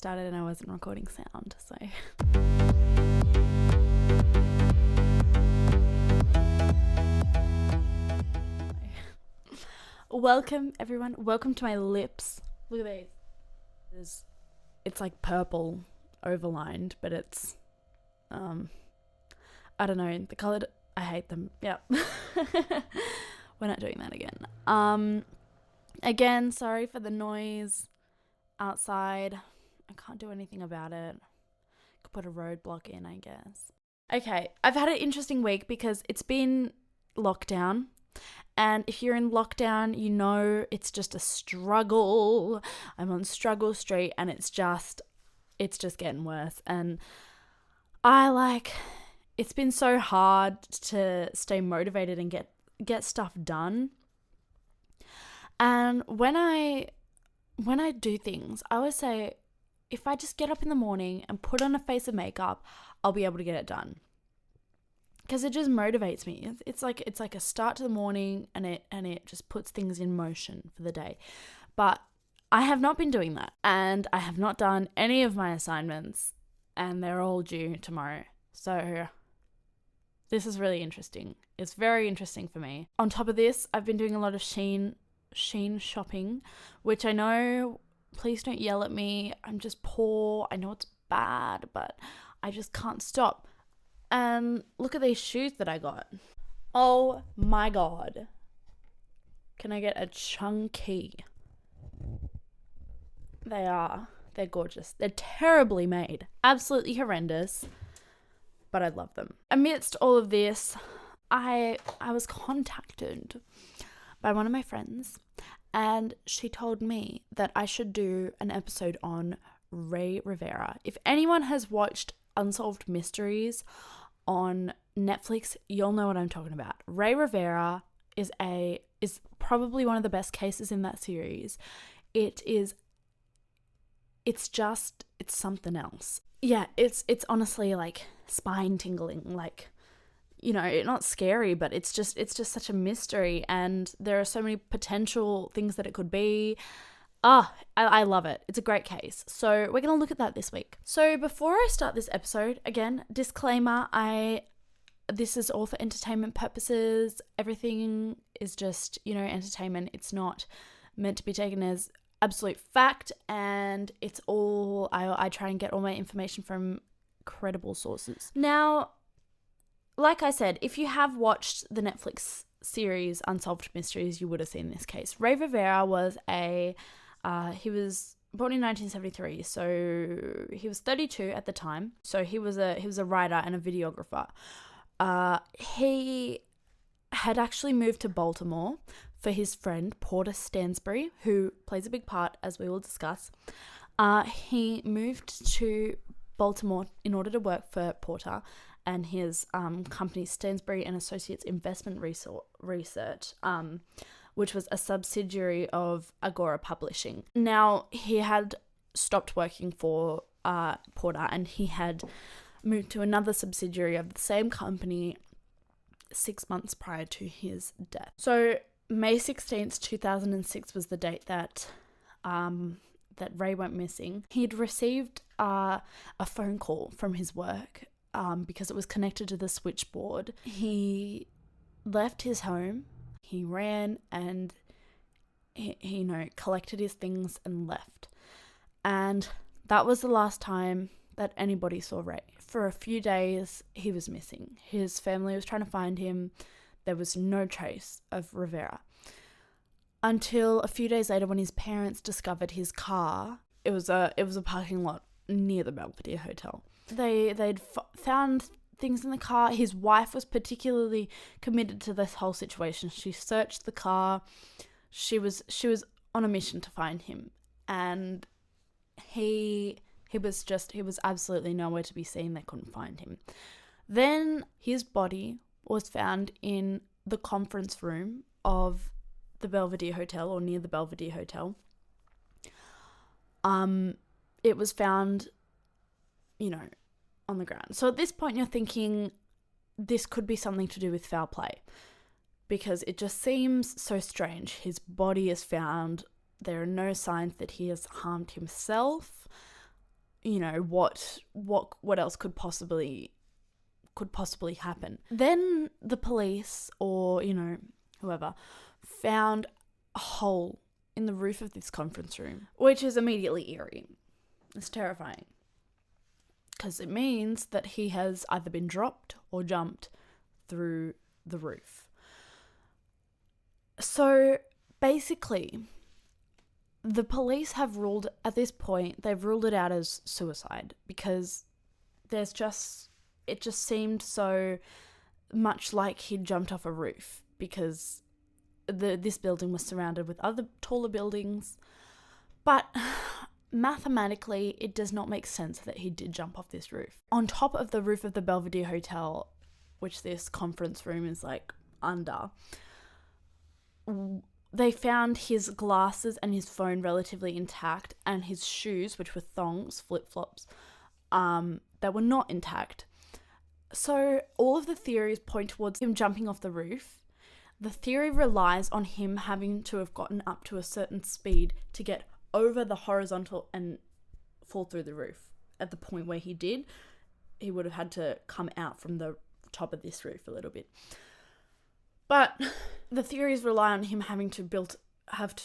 started and I wasn't recording sound, so. Welcome everyone, welcome to my lips. Look at these. It's like purple overlined, but it's, I don't know, the colour, I hate them, yep. We're not doing that again. Again, sorry for the noise outside. I can't do anything about it. Could put a roadblock in, I guess. Okay, I've had an interesting week because it's been lockdown. And if you're in lockdown, you know it's just a struggle. I'm on struggle street and it's just getting worse. And it's been so hard to stay motivated and get stuff done. And when I do things, I always say, if I just get up in the morning and put on a face of makeup, I'll be able to get it done. Because it just motivates me. It's like a start to the morning, and it just puts things in motion for the day. But I have not been doing that, and I have not done any of my assignments, and they're all due tomorrow. So this is really interesting. It's very interesting for me. On top of this, I've been doing a lot of Shein shopping, which I know, please don't yell at me. I'm just poor. I know it's bad, but I just can't stop. And look at these shoes that I got. Oh my God. Can I get a chunky? They're gorgeous. They're terribly made. Absolutely horrendous. But I love them. Amidst all of this, I was contacted by one of my friends, and she told me that I should do an episode on REY RIVERA. If anyone has watched Unsolved Mysteries on Netflix, you'll know what I'm talking about. REY RIVERA is probably one of the best cases in that series. It's something else. Yeah, it's honestly like spine tingling, like, you know, not scary, but it's just such a mystery, and there are so many potential things that it could be. I love it. It's a great case. So we're going to look at that this week. So before I start this episode, again, disclaimer, this is all for entertainment purposes. Everything is just, entertainment. It's not meant to be taken as absolute fact, and it's all, I try and get all my information from credible sources. Now, like I said, if you have watched the Netflix series Unsolved Mysteries, you would have seen this case. REY RIVERA was he was born in 1973, so he was 32 at the time. So he was a writer and a videographer. He had actually moved to Baltimore for his friend Porter Stansbury, who plays a big part, as we will discuss. He moved to Baltimore in order to work for Porter and his company Stansbury and Associates Investment Research, which was a subsidiary of Agora Publishing. Now, he had stopped working for Porter, and he had moved to another subsidiary of the same company 6 months prior to his death. So May 16th, 2006 was the date that Ray went missing. He'd received a phone call from his work because it was connected to the switchboard. He left his home. He ran and he collected his things and left. And that was the last time that anybody saw Ray. For a few days, he was missing. His family was trying to find him. There was no trace of Rivera. Until a few days later, when his parents discovered his car, it was a parking lot near the Belvedere Hotel. They'd found things in the car. His wife was particularly committed to this whole situation. She searched the car. She was on a mission to find him, and he was absolutely nowhere to be seen. They couldn't find him. Then his body was found in the conference room of the Belvedere Hotel, or near the Belvedere Hotel. It was found, on the ground. So at this point you're thinking this could be something to do with foul play, because it just seems so strange. His body is found. There are no signs that he has harmed himself. you know, what else could possibly happen. Then the police, or, you know, whoever, found a hole in the roof of this conference room, which is immediately eerie. It's terrifying, because it means that he has either been dropped or jumped through the roof. So basically, the police have ruled, at this point, they've ruled it out as suicide, because it just seemed so much like he'd jumped off a roof, because this building was surrounded with other taller buildings. But mathematically, it does not make sense that he did jump off this roof. On top of the roof of the Belvedere Hotel, which this conference room is like under, they found his glasses and his phone relatively intact, and his shoes, which were thongs, flip-flops, that were not intact. So all of the theories point towards him jumping off the roof. The theory relies on him having to have gotten up to a certain speed to get over the horizontal and fall through the roof. At the point where he did, he would have had to come out from the top of this roof a little bit. But the theories rely on him having to have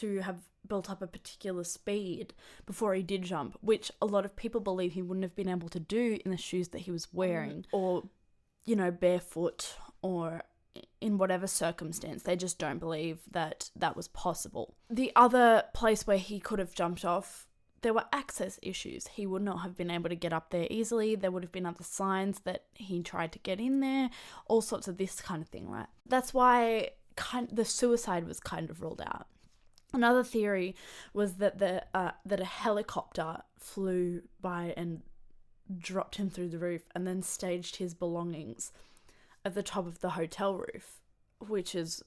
built up a particular speed before he did jump, which a lot of people believe he wouldn't have been able to do in the shoes that he was wearing, or, you know, barefoot, or in whatever circumstance. They just don't believe that was possible. The other place where he could have jumped off, there were access issues. He would not have been able to get up there easily. There would have been other signs that he tried to get in there, all sorts of this kind of thing, right? That's why the suicide was kind of ruled out. Another theory was that that a helicopter flew by and dropped him through the roof and then staged his belongings at the top of the hotel roof, which is,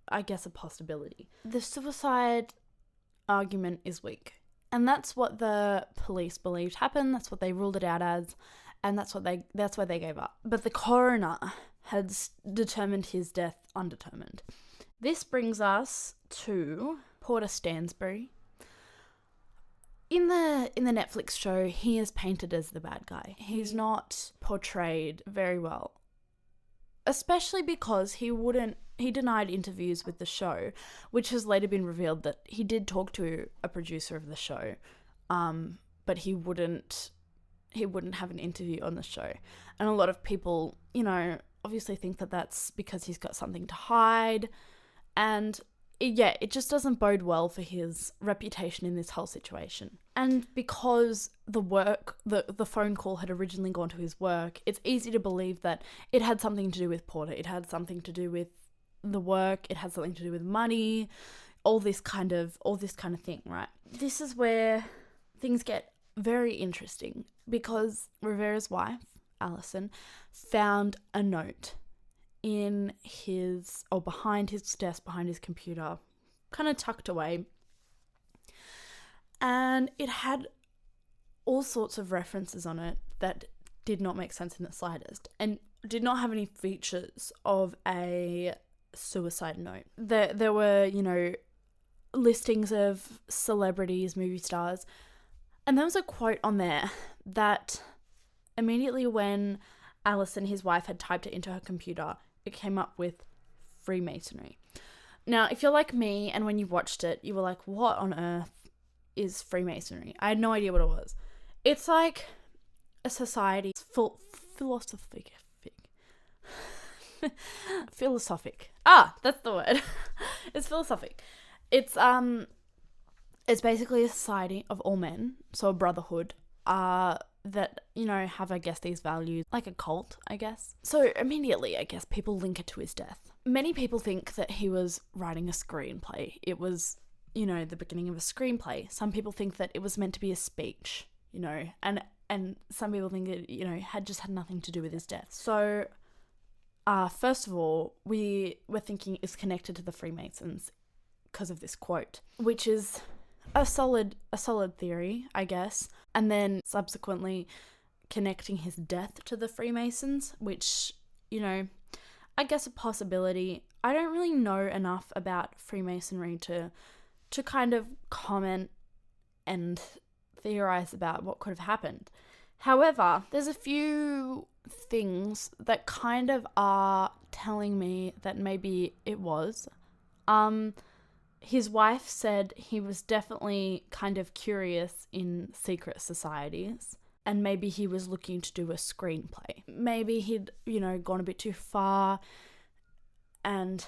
I guess, a possibility. The suicide argument is weak, and that's what the police believed happened. That's what they ruled it out as, and that's why they gave up. But the coroner had determined his death undetermined. This brings us to Porter Stansbury. In the Netflix show, he is painted as the bad guy. He's not portrayed very well, especially because he denied interviews with the show, which has later been revealed that he did talk to a producer of the show, but he wouldn't have an interview on the show. And a lot of people, you know, obviously think that that's because he's got something to hide, and it just doesn't bode well for his reputation in this whole situation. And because the phone call had originally gone to his work, it's easy to believe that it had something to do with Porter. It had something to do with the work. It had something to do with money, all this kind of thing, right? This is where things get very interesting, because Rivera's wife, Alison, found a note in behind his desk, behind his computer, kind of tucked away. And it had all sorts of references on it that did not make sense in the slightest, and did not have any features of a suicide note. There were, you know, listings of celebrities, movie stars, and there was a quote on there that immediately when Alison, his wife, had typed it into her computer, it came up with Freemasonry. Now, if you're like me and when you watched it, you were like, what on earth is Freemasonry? I had no idea what it was. It's like a society philosophic. That's the word. It's philosophic. It's basically a society of all men, so a brotherhood, that, you know, have, I guess, these values, like a cult, I guess. So immediately, I guess, people link it to his death. Many people think that he was writing a screenplay. It was, you know, the beginning of a screenplay. Some people think that it was meant to be a speech, you know, and some people think that, you know, had nothing to do with his death. So, first of all, we're thinking it's connected to the Freemasons because of this quote, which is a solid theory, I guess. And then subsequently connecting his death to the Freemasons, which, you know, I guess a possibility. I don't really know enough about Freemasonry to kind of comment and theorize about what could have happened. However, there's a few things that kind of are telling me that maybe it was. His wife said he was definitely kind of curious in secret societies, and maybe he was looking to do a screenplay. Maybe he'd, gone a bit too far and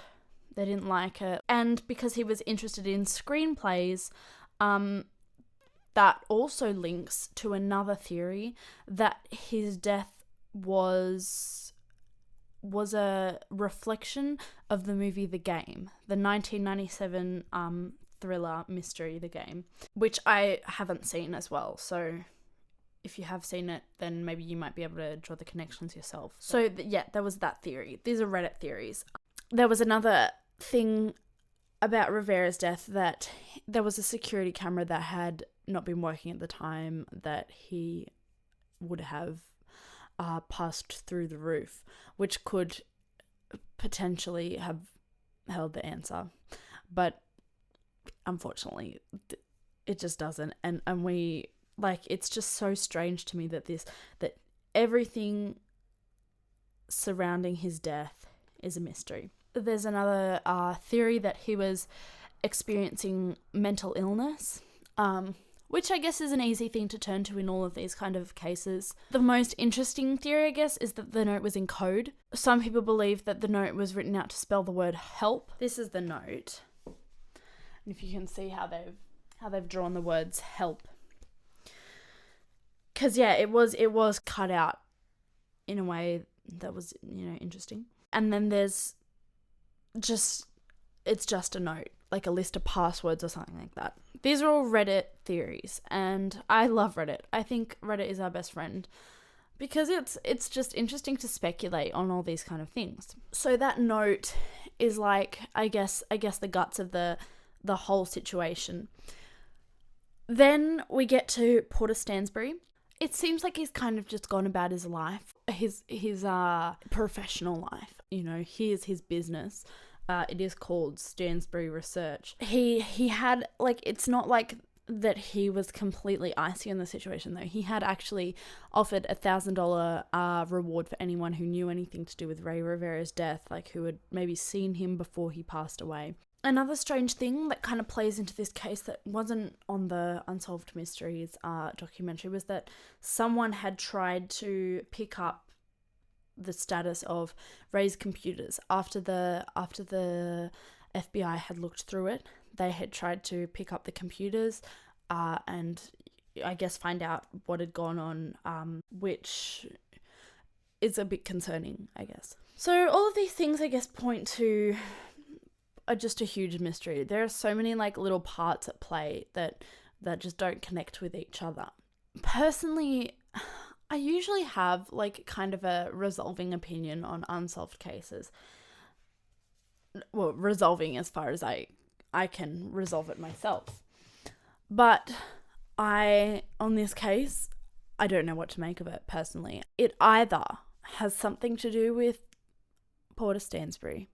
they didn't like it. And because he was interested in screenplays, that also links to another theory that his death was a reflection of the movie The Game, the 1997 thriller mystery The Game, which I haven't seen as well. So if you have seen it, then maybe you might be able to draw the connections yourself. So there was that theory. These are Reddit theories. There was another thing about Rivera's death, that there was a security camera that had not been working at the time that he would have passed through the roof, which could potentially have held the answer. But unfortunately, it just doesn't. And we, it's just so strange to me that everything surrounding his death is a mystery. There's another theory that he was experiencing mental illness, which I guess is an easy thing to turn to in all of these kind of cases. The most interesting theory, I guess, is that the note was in code. Some people believe that the note was written out to spell the word help. This is the note. And if you can see how they've drawn the words help. Because, it was cut out in a way that was, interesting. And then there's it's just a note, like a list of passwords or something like that. These are all Reddit theories, and I love Reddit. I think Reddit is our best friend because it's just interesting to speculate on all these kind of things. So that note is I guess the guts of the whole situation. Then we get to Porter Stansbury. It seems like he's kind of just gone about his life, his professional life. Here's his business. It is called Stansbury Research. He had, it's not like that he was completely icy in the situation, though. He had actually offered $1,000 reward for anyone who knew anything to do with Rey Rivera's death, who had maybe seen him before he passed away. Another strange thing that kind of plays into this case that wasn't on the Unsolved Mysteries documentary was that someone had tried to pick up the status of Rey's computers after the FBI had looked through it. They had tried to pick up the computers and I guess find out what had gone on, which is a bit concerning, I guess. So all of these things, I guess, point to just a huge mystery. There are so many little parts at play that just don't connect with each other. Personally, I usually have kind of a resolving opinion on unsolved cases. Well, resolving as far as I can resolve it myself. But on this case, I don't know what to make of it personally. It either has something to do with Porter Stansbury,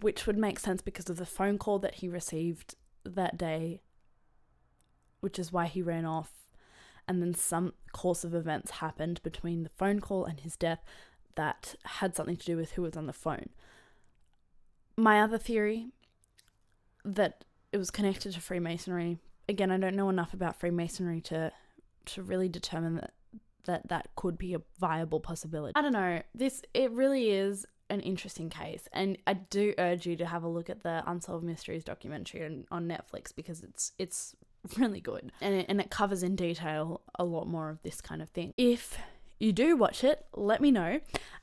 which would make sense because of the phone call that he received that day, which is why he ran off. And then some course of events happened between the phone call and his death that had something to do with who was on the phone. My other theory, that it was connected to Freemasonry. Again, I don't know enough about Freemasonry to really determine that could be a viable possibility. I don't know. It really is an interesting case, and I do urge you to have a look at the Unsolved Mysteries documentary on Netflix because it's really good, and it covers in detail a lot more of this kind of thing. If you do watch it, let me know,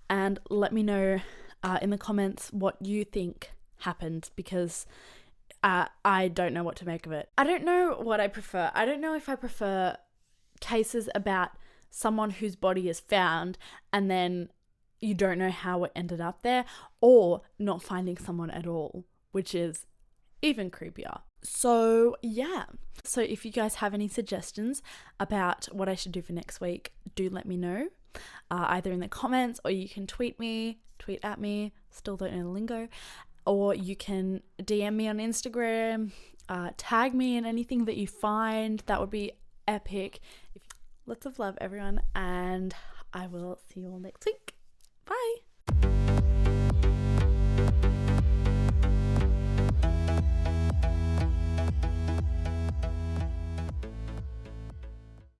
and let me know in the comments what you think happened, because I don't know what to make of it. I don't know what I prefer. I don't know if I prefer cases about someone whose body is found and then you don't know how it ended up there, or not finding someone at all, which is even creepier. So yeah. So if you guys have any suggestions about what I should do for next week, do let me know, either in the comments, or you can tweet at me, still don't know the lingo, or you can DM me on Instagram, tag me in anything that you find. That would be epic. Lots of love, everyone, and I will see you all next week. Bye.